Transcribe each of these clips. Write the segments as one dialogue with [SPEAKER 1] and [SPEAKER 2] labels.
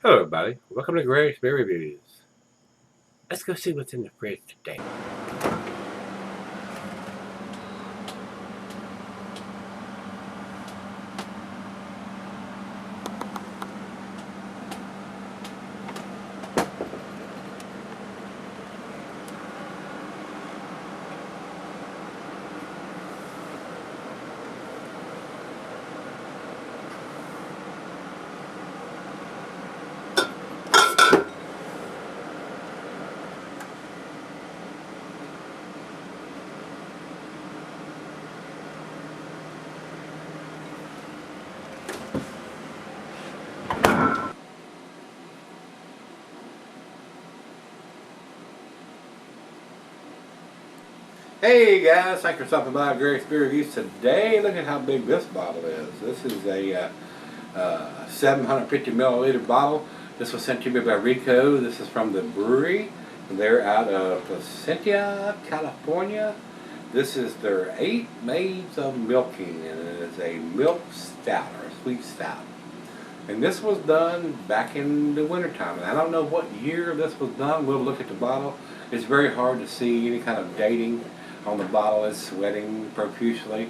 [SPEAKER 1] Hello everybody, welcome to Gregsbeerreviews. Let's go see what's in the fridge today. Hey guys, thanks for stopping by Gregsbeerreviews today. Look at how big this bottle is. This is a 750 milliliter bottle. This was sent to me by Rico. This is from the Bruery. They're out of Placentia, California. This is their 8 Maids of Milking, and it is a milk stout or a sweet stout. And this was done back in the wintertime. And I don't know what year this was done. We'll look at the bottle. It's very hard to see any kind of dating on the bottle. It's sweating profusely.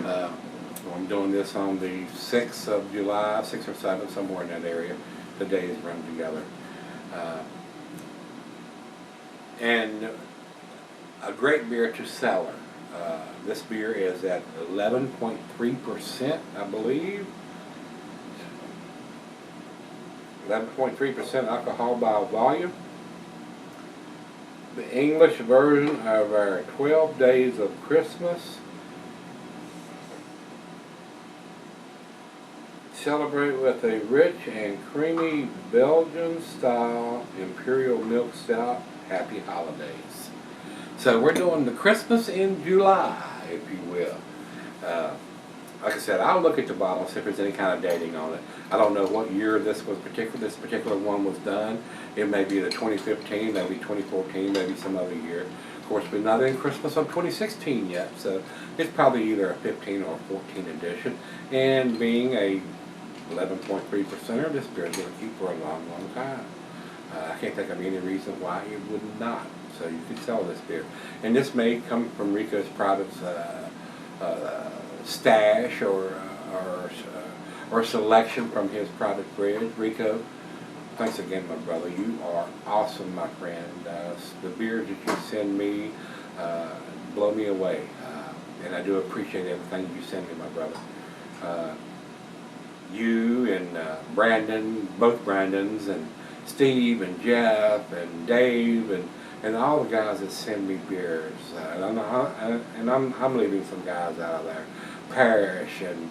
[SPEAKER 1] I'm doing this on the 6th of July, 6th or 7th, somewhere in that area. The days run together. And a great beer to cellar. This beer is at 11.3%, I believe. 11.3% alcohol by volume. The English version of our 12 Days of Christmas. Celebrate with a rich and creamy Belgian style Imperial milk stout. Happy holidays. So we're doing the Christmas in July, if you will. Like I said, I'll look at the bottle, see if there's any kind of dating on it. I don't know what year this particular one was done. It may be the 2015, maybe 2014, maybe some other year. Of course, we're not in Christmas of 2016 yet, so it's probably either a 15 or 14 edition. And being a 11.3%er, this beer is going to keep for a long, long time. I can't think of any reason why it would not. So you could sell this beer. And this may come from Rico's private stash or selection from his private fridge. Rico, thanks again, my brother. You are awesome, my friend. The beers that you send me blow me away, and I do appreciate everything you send me, my brother. You and Brandon, both Brandons, and Steve and Jeff and Dave and all the guys that send me beers. And I'm leaving some guys out of there. Parrish and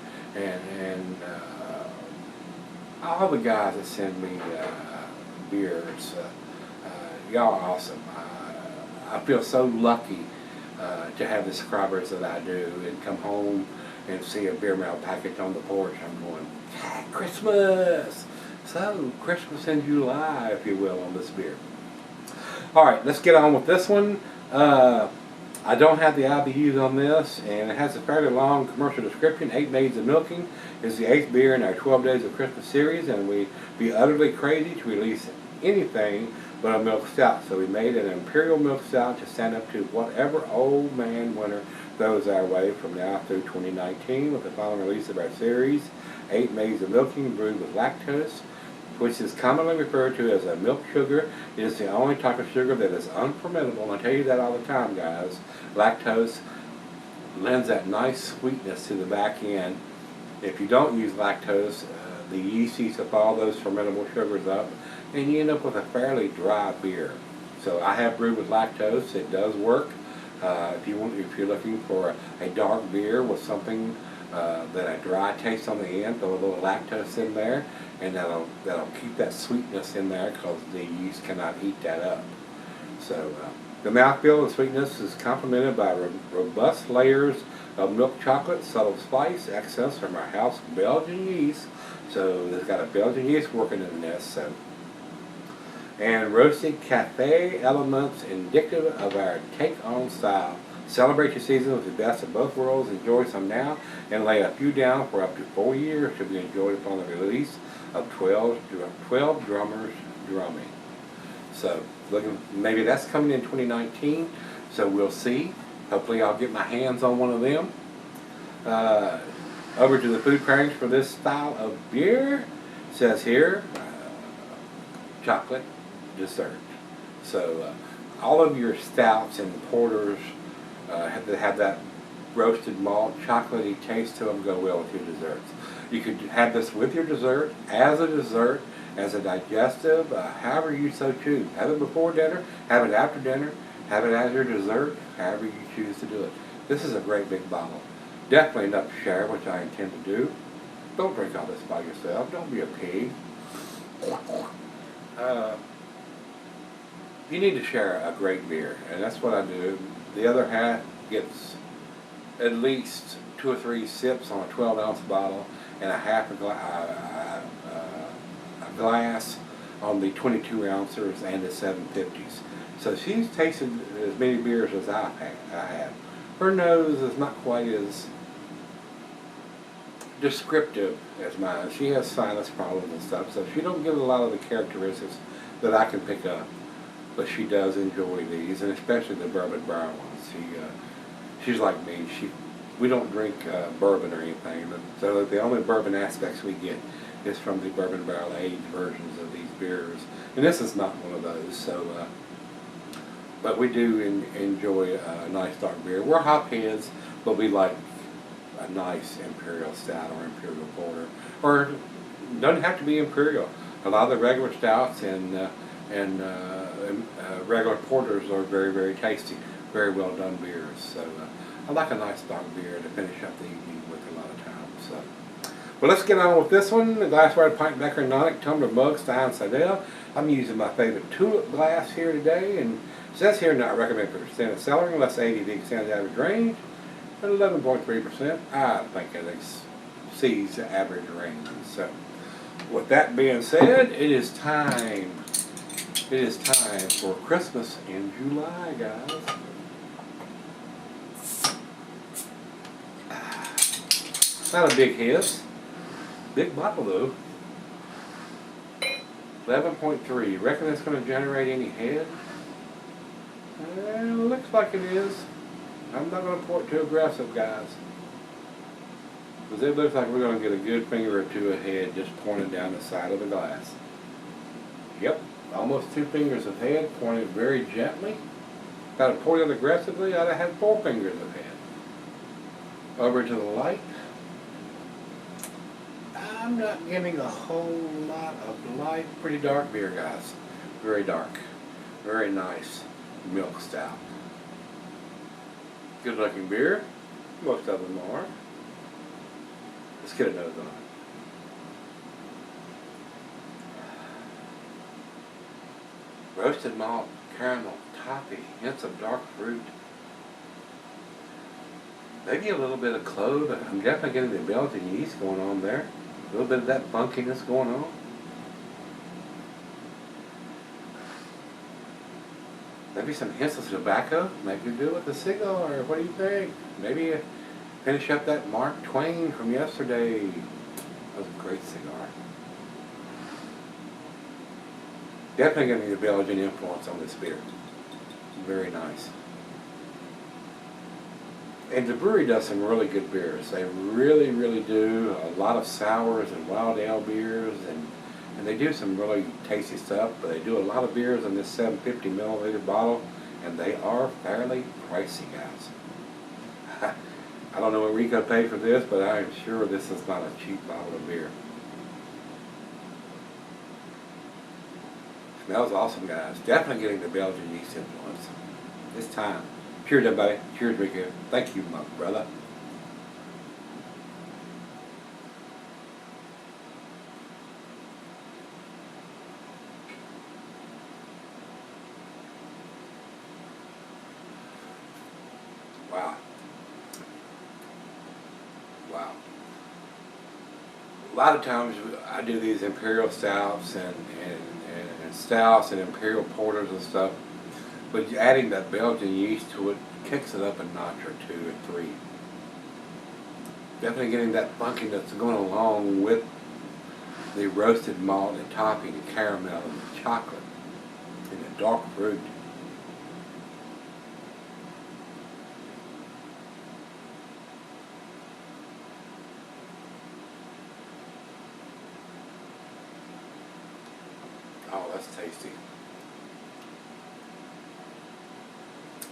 [SPEAKER 1] all the guys that send me beers. Y'all are awesome. I feel so lucky to have the subscribers that I do, and come home and see a beer mail package on the porch. I'm going, hey, Christmas! So, Christmas in July, if you will, on this beer. Alright, let's get on with this one. I don't have the IBUs on this, and it has a fairly long commercial description. 8 Maids of Milking is the 8th beer in our 12 Days of Christmas series, and we'd be utterly crazy to release anything but a milk stout. So we made an Imperial milk stout to stand up to whatever old man winter throws our way from now through 2019, with the final release of our series, 8 Maids of Milking, brewed with lactose, which is commonly referred to as a milk sugar. It is the only type of sugar that is unfermentable. I tell you that all the time, guys. Lactose lends that nice sweetness to the back end. If you don't use lactose, the yeast eats up all those fermentable sugars up, and you end up with a fairly dry beer. So I have brewed with lactose. It does work. If you're looking for a dark beer with something that a dry taste on the end, throw a little lactose in there, and that'll keep that sweetness in there, because the yeast cannot eat that up. So the mouthfeel and sweetness is complemented by robust layers of milk chocolate, subtle spice, accents from our house Belgian yeast. So it's got a Belgian yeast working in this. So, and roasted cafe elements indicative of our take-on style. Celebrate your season with the best of both worlds. Enjoy some now and lay a few down for up to 4 years to be enjoyed upon the release of 12 drummers drumming. So maybe that's coming in 2019, so we'll see. Hopefully I'll get my hands on one of them. Over to the food pairings for this style of beer. It says here, chocolate dessert. So all of your stouts and porters have that roasted malt, chocolatey taste to them go well with your desserts. You could have this with your dessert, as a digestive, however you so choose. Have it before dinner, have it after dinner, have it as your dessert, however you choose to do it. This is a great big bottle. Definitely enough to share, which I intend to do. Don't drink all this by yourself. Don't be a pig. You need to share a great beer, and that's what I do. The other half gets at least 2 or 3 sips on a 12-ounce bottle, and a half a glass on the 22-ounces and the 750s. So she's tasted as many beers as I have. Her nose is not quite as descriptive as mine. She has sinus problems and stuff, so she don't get a lot of the characteristics that I can pick up. But she does enjoy these, and especially the bourbon barrel ones. She's like me. We don't drink bourbon or anything, so the only bourbon aspects we get is from the bourbon barrel aged versions of these beers, and this is not one of those. So, but we do enjoy a nice dark beer. We're hop heads, but we like a nice Imperial Stout or Imperial Porter, or doesn't have to be Imperial. A lot of the regular stouts and regular porters are very, very tasty, very well done beers. So I like a nice dark beer to finish up the evening with a lot of times. So, well, let's get on with this one. The glassware, pint, becker, nonic, tumbler, mug, stein, Sidell. I'm using my favorite tulip glass here today, and it says here not recommended for percent of celery unless ABV extends average range. At 11.3%, I think it exceeds the average range. So, with that being said, it is time. It is time for Christmas in July, guys. Not a big hiss. Big bottle though. 11.3. Reckon that's going to generate any head? Looks like it is. I'm not going to pour it too aggressive, guys. Because it looks like we're going to get a good finger or two ahead just pointed down the side of the glass. Yep, almost 2 fingers of head, pointed very gently. If I'd have poured it aggressively, I'd have had 4 fingers of head. Over to the light. I'm not getting a whole lot of light. Pretty dark beer, guys. Very dark. Very nice milk stout. Good looking beer. Most of them are. Let's get a nose on it. Roasted malt, caramel, toffee, hints of dark fruit. Maybe a little bit of clove. I'm definitely getting the Belgian yeast going on there. A little bit of that funkiness going on. Maybe some hints of tobacco. Maybe do with a cigar. What do you think? Maybe finish up that Mark Twain from yesterday. That was a great cigar. Definitely getting the Belgian influence on this beer. Very nice. And the Bruery does some really good beers. They really, really do. A lot of sours and wild ale beers, and they do some really tasty stuff, but they do a lot of beers in this 750 milliliter bottle, and they are fairly pricey, guys. I don't know what Rico paid for this, but I am sure this is not a cheap bottle of beer. Smells awesome, guys. Definitely getting the Belgian yeast influence. It's time. Cheers, everybody. Cheers, Rico. Thank you, my brother. Wow. Wow. A lot of times I do these Imperial stouts and stouts and Imperial porters and stuff. But adding that Belgian yeast to it kicks it up a notch or 2 or 3. Definitely getting that funkiness going along with the roasted malt and topping, the caramel and the chocolate, and the dark fruit. Oh, that's tasty.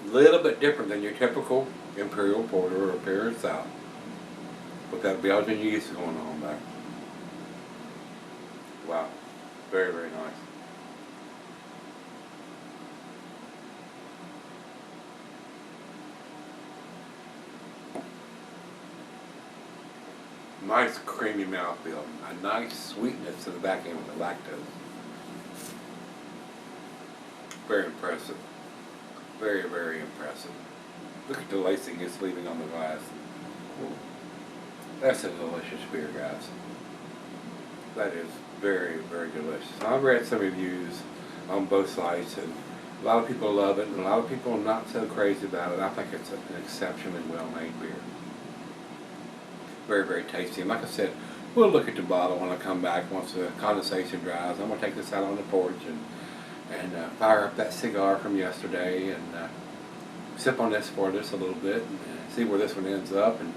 [SPEAKER 1] A little bit different than your typical Imperial Porter or Imperial Stout, with that Belgian yeast going on there. Wow, very, very nice. Nice creamy mouthfeel, a nice sweetness to the back end with the lactose. Very impressive. Very, very impressive. Look at the lacing it's leaving on the glass. That's a delicious beer, guys. That is very, very delicious. I've read some reviews on both sides, and a lot of people love it, and a lot of people are not so crazy about it. I think it's an exceptionally well-made beer. Very, very tasty. And like I said, we'll look at the bottle when I come back once the condensation dries. I'm going to take this out on the porch and fire up that cigar from yesterday and sip on this for just a little bit and see where this one ends up, and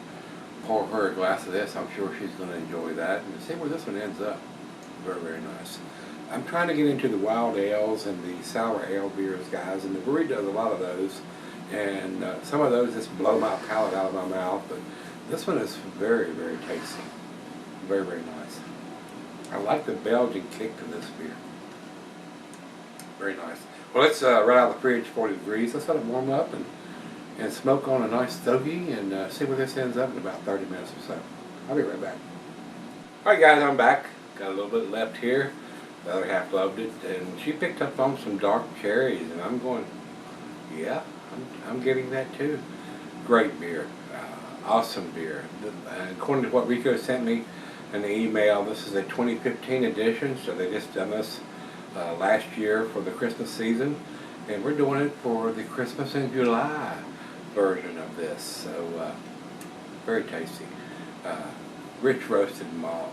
[SPEAKER 1] pour her a glass of this. I'm sure she's going to enjoy that, and see where this one ends up. Very, very nice. I'm trying to get into the wild ales and the sour ale beers, guys, and the Bruery does a lot of those, and some of those just blow my palate out of my mouth, but this one is very, very tasty. Very, very nice. I like the Belgian kick to this beer. Very nice. Well, let's right out of the fridge, 40 degrees. Let's let it warm up and smoke on a nice stogie and see where this ends up in about 30 minutes or so. I'll be right back. Alright guys, I'm back. Got a little bit left here. The other half loved it. And she picked up on some dark cherries, and I'm going, yeah, I'm getting that too. Great beer. Awesome beer. According to what Rico sent me in the email, this is a 2015 edition, so they just done this last year for the Christmas season, and we're doing it for the Christmas in July version of this. So very tasty. Rich roasted malt.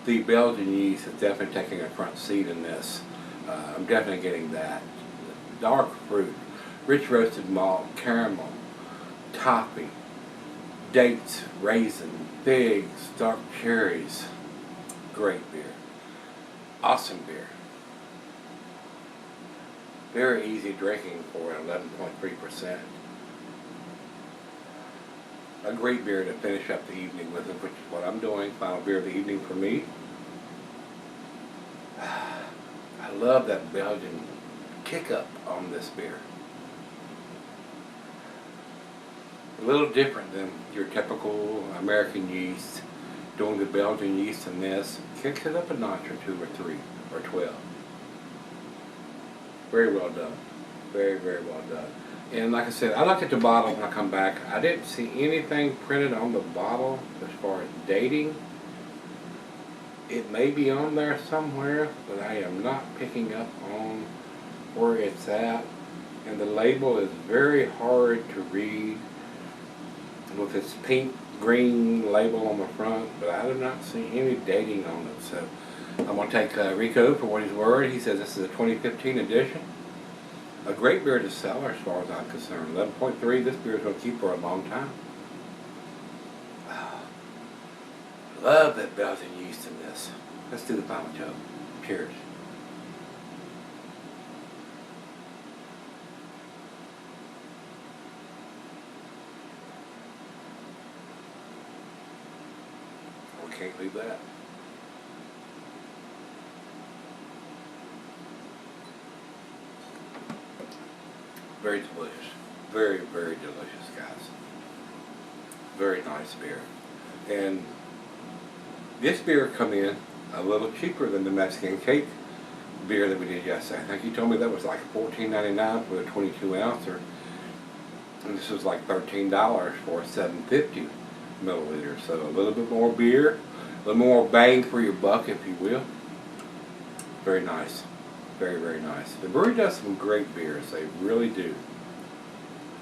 [SPEAKER 1] The Belgian yeast is definitely taking a front seat in this. I'm definitely getting that. Dark fruit, rich roasted malt, caramel, toffee, dates, raisin, figs, dark cherries. Great beer. Awesome beer. Very easy drinking for an 11.3%. A great beer to finish up the evening with, which is what I'm doing. Final beer of the evening for me. I love that Belgian kick up on this beer. A little different than your typical American yeast. Doing the Belgian yeast in this kicks it up a notch or 2 or 3 or 12. Very well done. Very, very well done. And like I said, I looked at the bottle when I come back. I didn't see anything printed on the bottle as far as dating. It may be on there somewhere, but I am not picking up on where it's at. And the label is very hard to read with its pink green label on the front, but I do not see any dating on it. So I'm going to take Rico for what he's worth. He says this is a 2015 edition. A great beer to sell as far as I'm concerned. 11.3, this beer is going to keep for a long time. Love that Belgian yeast in this. Let's do the final chug. Cheers. We can't leave that. Very delicious. Very, very delicious, guys. Very nice beer. And this beer come in a little cheaper than the Mexican cake beer that we did yesterday. I think you told me that was like $14.99 for a 22 ouncer. And this was like $13 for a 750 milliliter. So a little bit more beer, a little more bang for your buck, if you will. Very nice. Very, very nice. The Bruery does some great beers. They really do.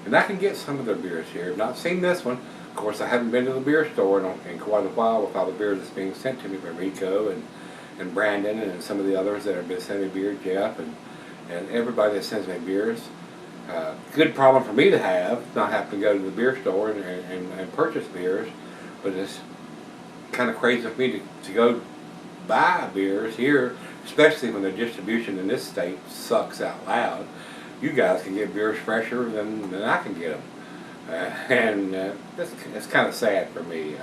[SPEAKER 1] And I can get some of their beers here. I've not seen this one. Of course, I haven't been to the beer store in quite a while with all the beers that's being sent to me by Rico and Brandon and some of the others that have been sending me beer, Jeff, and everybody that sends me beers. Good problem for me to have, not having to go to the beer store and purchase beers, but it's kind of crazy for me to go buy beers here, especially when the distribution in this state sucks out loud. You guys can get beers fresher than I can get them. It's kind of sad for me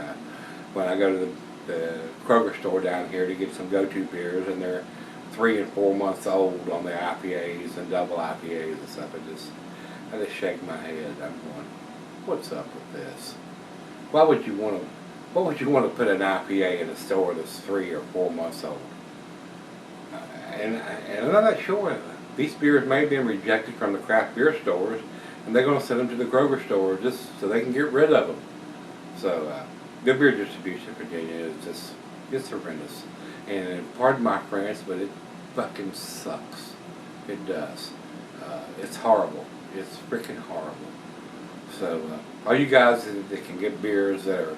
[SPEAKER 1] when I go to the Kroger store down here to get some go-to beers, and they're 3 and 4 months old on the IPAs and double IPAs and stuff. I just shake my head. I'm going, what's up with this? Why would you want to put an IPA in a store that's 3 or 4 months old? And I'm not sure. These beers may have been rejected from the craft beer stores, and they're going to send them to the Kroger store just so they can get rid of them. So, the beer distribution in Virginia is just, it's horrendous. And pardon my French, but it fucking sucks. It does. It's horrible. It's freaking horrible. So, all you guys that can get beers that are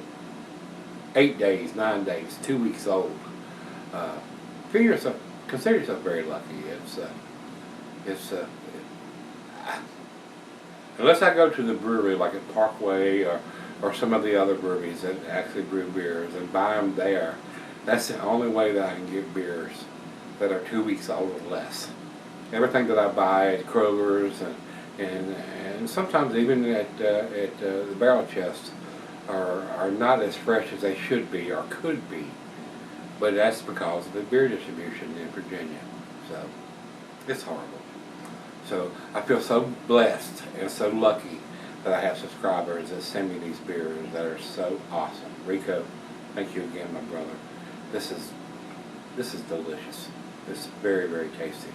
[SPEAKER 1] 8 days, 9 days, 2 weeks old, consider yourself very lucky. Unless I go to the brewery like at Parkway or some of the other breweries that actually brew beers and buy them there, that's the only way that I can get beers that are 2 weeks old or less. Everything that I buy at Kroger's and sometimes even at the Barrel Chest are not as fresh as they should be or could be. But that's because of the beer distribution in Virginia. So, it's horrible. So, I feel so blessed and so lucky that I have subscribers that send me these beers that are so awesome. Rico, thank you again, my brother. This is delicious. It's very, very tasty.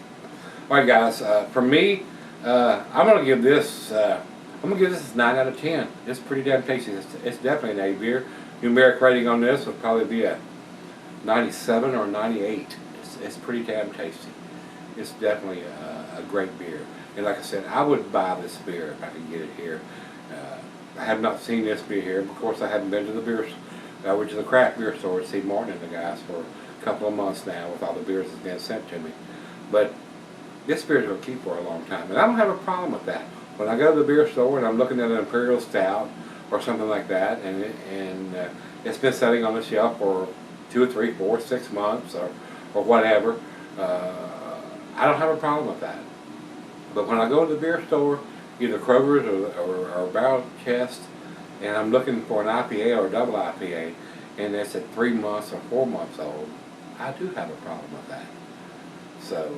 [SPEAKER 1] All right, guys. For me, I'm gonna give this. I'm gonna give this a 9 out of 10. It's pretty damn tasty. It's definitely an A beer. Numeric rating on this would probably be a 97 or 98. It's pretty damn tasty. It's definitely a great beer. And like I said, I would buy this beer if I could get it here. I have not seen this beer here. Of course, I haven't been to the beer, which is the craft beer store to see Martin and the guys for a couple of months now with all the beers that's been sent to me. But this beer is going to keep for a long time. And I don't have a problem with that. When I go to the beer store and I'm looking at an Imperial Stout or something like that, and it's been sitting on the shelf for 2 or 3, 4, 6 months or whatever, I don't have a problem with that. But when I go to the beer store, either Kroger's or Barrel Chest, and I'm looking for an IPA or a double IPA, and it's at 3 months or 4 months old, I do have a problem with that. So,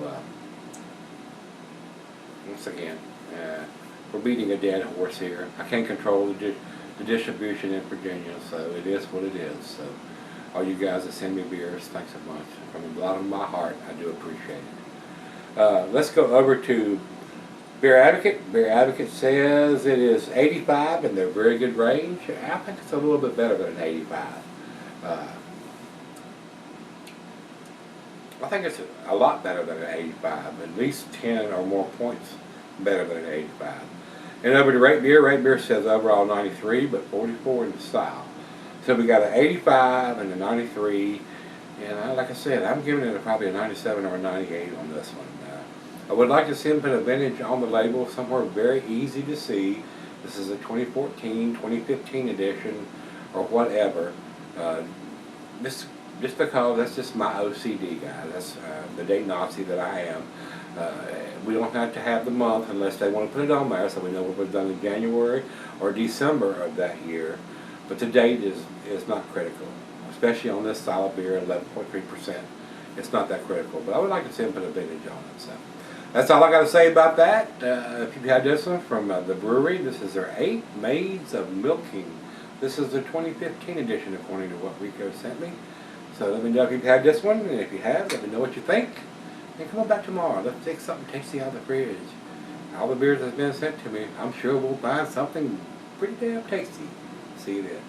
[SPEAKER 1] once again, we're beating a dead horse here. I can't control the distribution in Virginia, so it is what it is. So, all you guys that send me beers, thanks so much. From the bottom of my heart, I do appreciate it. Let's go over to Beer Advocate. Beer Advocate says it is 85 in their very good range. I think it's a little bit better than an 85. I think it's a lot better than an 85, at least 10 or more points better than an 85. And over to Rate Beer. Rate Beer says overall 93, but 44 in the style. So we got an 85 and a 93, and like I said, I'm giving it probably a 97 or a 98 on this one. I would like to see them put a vintage on the label somewhere very easy to see. This is a 2014, 2015 edition, or whatever. Just because that's just my OCD, guys. That's the date Nazi that I am. We don't have to have the month unless they want to put it on there, so we know what was done in January or December of that year. But the date is not critical, especially on this style of beer, 11.3%. It's not that critical, but I would like to see them put a vintage on it. So that's all I got to say about that. If you've had this one from the Bruery, this is their 8 Maids of Milking. This is the 2015 edition, according to what Rico sent me. So let me know if you've had this one, and if you have, let me know what you think. And come on back tomorrow. Let's take something tasty out of the fridge. All the beers that's been sent to me, I'm sure we'll find something pretty damn tasty. See you then.